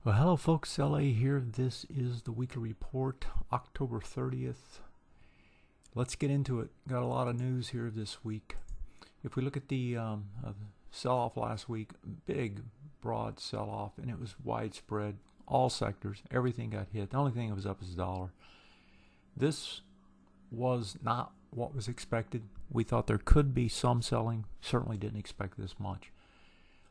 Well, hello folks, LA here. This is the weekly report, October 30th. Let's get into it. Got a lot of news here this week. If we look at the sell-off last week, big, broad sell-off, and it was widespread. All sectors, everything got hit. The only thing that was up is the dollar. This was not what was expected. We thought there could be some selling. Certainly didn't expect this much.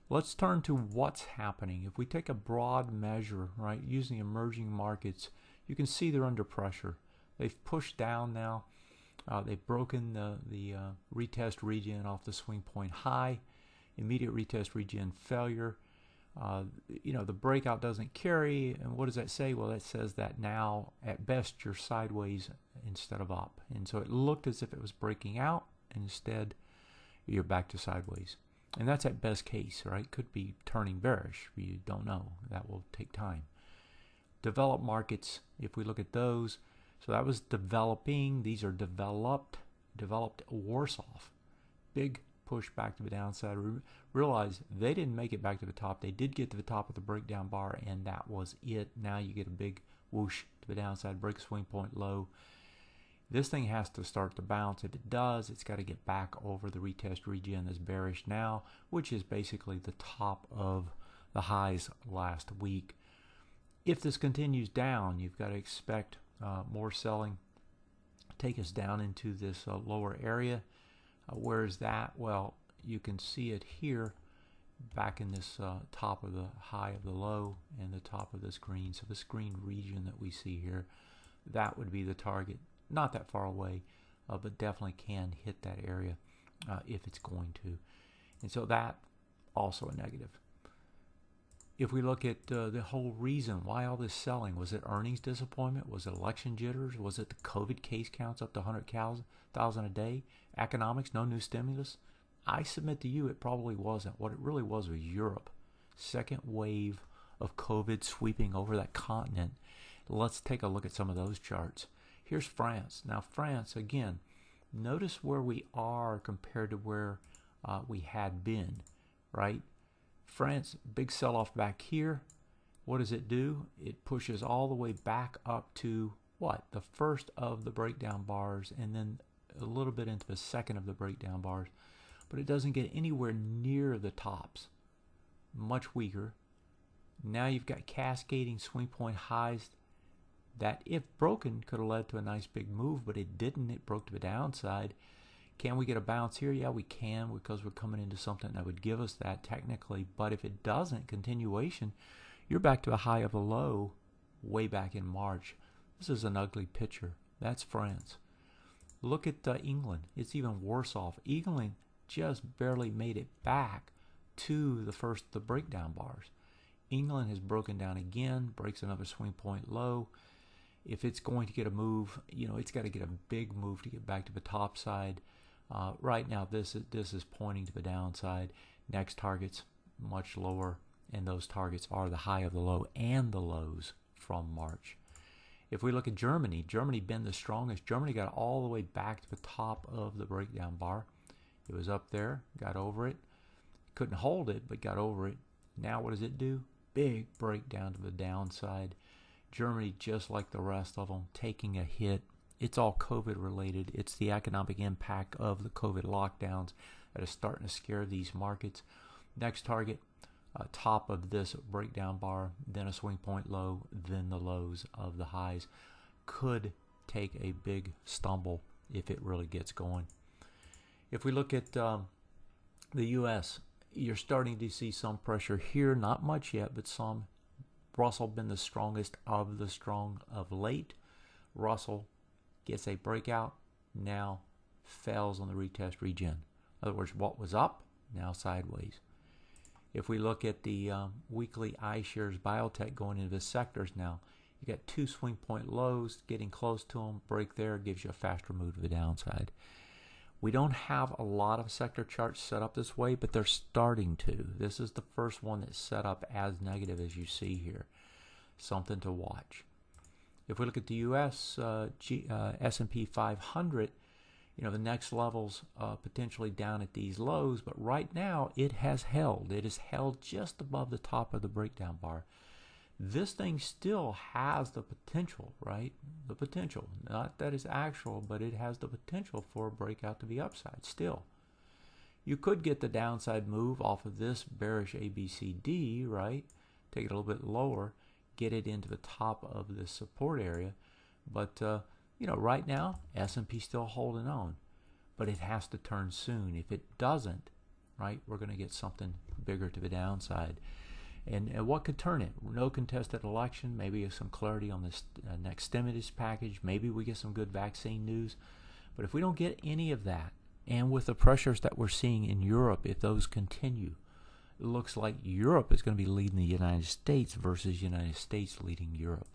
Let's turn to what's happening. If we take a broad measure, right, using emerging markets, you can see they're under pressure. They've pushed down now. They've broken the retest region off the swing point high. Immediate retest region failure. The breakout doesn't carry. And what does that say? Well, that says that now, at best, you're sideways instead of up. And so it looked as if it was breaking out, and instead, you're back to sideways. And that's at best case, right? Could be turning bearish. You don't know. That will take time. Developed markets, if we look at those, so that was developing. These are developed worse off. Big push back to the downside. Realize they didn't make it back to the top. They did get to the top of the breakdown bar, and that was it. Now you get a big whoosh to the downside, break a swing point low. This thing has to start to bounce. If it does, it's got to get back over the retest region that's bearish now, which is basically the top of the highs last week. If this continues down, you've got to expect more selling. Take us down into this lower area. Where is that? Well, you can see it here back in this top of the high of the low and the top of this green. So this green region that we see here, that would be the target. Not that far away, but definitely can hit that area if it's going to. And so that also a negative. If we look at the whole reason why all this selling, was it earnings disappointment? Was it election jitters? Was it the COVID case counts up to 100,000 a day? Economics, no new stimulus? I submit to you it probably wasn't. What it really was Europe. Second wave of COVID sweeping over that continent. Let's take a look at some of those charts. Here's France. Now France, again, notice where we are compared to where we had been, right? France, big sell-off back here. What does it do? It pushes all the way back up to what? The first of the breakdown bars, and then a little bit into the second of the breakdown bars. But it doesn't get anywhere near the tops. Much weaker. Now you've got cascading swing point highs that, if broken, could have led to a nice big move, but it didn't. It broke to the downside. Can we get a bounce here? Yeah, we can, because we're coming into something that would give us that technically. But if it doesn't, continuation, you're back to a high of a low way back in March. This is an ugly picture. That's France. Look at England. It's even worse off. England just barely made it back to the breakdown bars. England has broken down again, breaks another swing point low. If it's going to get a move, it's got to get a big move to get back to the top side. Right now, this is pointing to the downside. Next target's much lower, and those targets are the high of the low and the lows from March. If we look at Germany, Germany been the strongest. Germany got all the way back to the top of the breakdown bar. It was up there, got over it. Couldn't hold it, but got over it. Now what does it do? Big breakdown to the downside. Germany, just like the rest of them, taking a hit. It's all COVID related. It's the economic impact of the COVID lockdowns that is starting to scare these markets. Next target, top of this breakdown bar, then a swing point low, then the lows of the highs. Could take a big stumble if it really gets going. If we look at the U.S., you're starting to see some pressure here. Not much yet, but some. Russell been the strongest of the strong of late. Russell gets a breakout, now fails on the retest region. In other words, what was up, now sideways. If we look at the weekly iShares biotech going into the sectors now, you got two swing point lows, getting close to them, break there, gives you a faster move to the downside. We don't have a lot of sector charts set up this way, but they're starting to. This is the first one that's set up as negative as you see here. Something to watch. If we look at the U.S. S&P 500, the next level's potentially down at these lows, but right now it has held. It is held just above the top of the breakdown bar. this thing still has the potential, right? The potential. Not that it's actual, but it has the potential for a breakout to the upside still. You could get the downside move off of this bearish ABCD, right? Take it a little bit lower, get it into the top of this support area. But, right now, S&P still holding on. But it has to turn soon. If it doesn't, right, we're going to get something bigger to the downside. And what could turn it? No contested election, maybe some clarity on this next stimulus package, maybe we get some good vaccine news. But if we don't get any of that, and with the pressures that we're seeing in Europe, if those continue, it looks like Europe is going to be leading the United States versus United States leading Europe.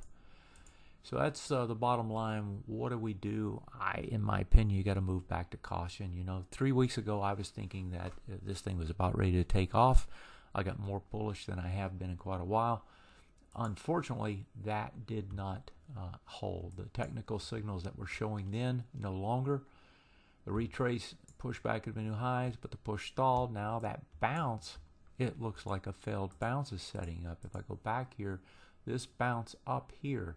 So that's the bottom line. What do we do? In my opinion, you got to move back to caution. 3 weeks ago, I was thinking that this thing was about ready to take off. I got more bullish than I have been in quite a while. Unfortunately, that did not hold. The technical signals that were showing then, no longer. The retrace pushed back at the new highs, but the push stalled. Now that bounce, it looks like a failed bounce is setting up. If I go back here, this bounce up here,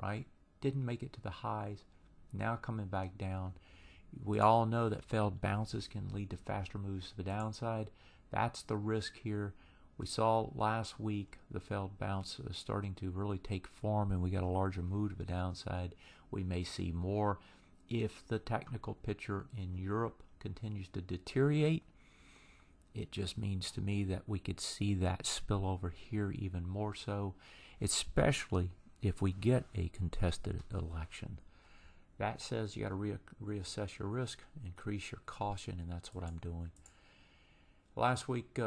right, didn't make it to the highs. Now coming back down. We all know that failed bounces can lead to faster moves to the downside. That's the risk here. We saw last week the failed bounce starting to really take form, and we got a larger move to the downside. We may see more if the technical picture in Europe continues to deteriorate. It just means to me that we could see that spill over here even more so, especially if we get a contested election. That says you got to reassess your risk, increase your caution, and that's what I'm doing. Last week,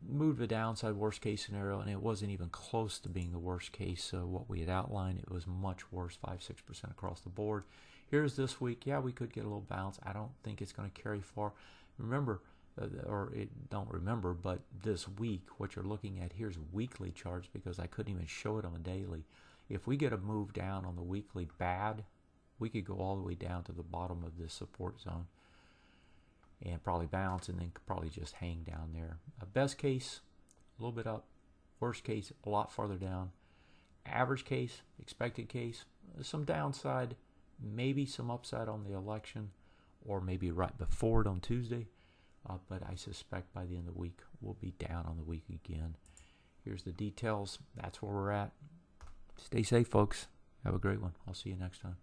moved to the downside, worst case scenario, and it wasn't even close to being the worst case. What we had outlined, it was much worse, 5-6% across the board. Here's this week. Yeah, we could get a little bounce. I don't think it's going to carry far. Remember, but this week, what you're looking at here is weekly charts because I couldn't even show it on the daily. If we get a move down on the weekly bad, we could go all the way down to the bottom of this support zone and probably bounce and then probably just hang down there. Best case, a little bit up. Worst case, a lot farther down. Average case, expected case, some downside, maybe some upside on the election, or maybe right before it on Tuesday. But I suspect by the end of the week, we'll be down on the week again. Here's the details. That's where we're at. Stay safe, folks. Have a great one. I'll see you next time.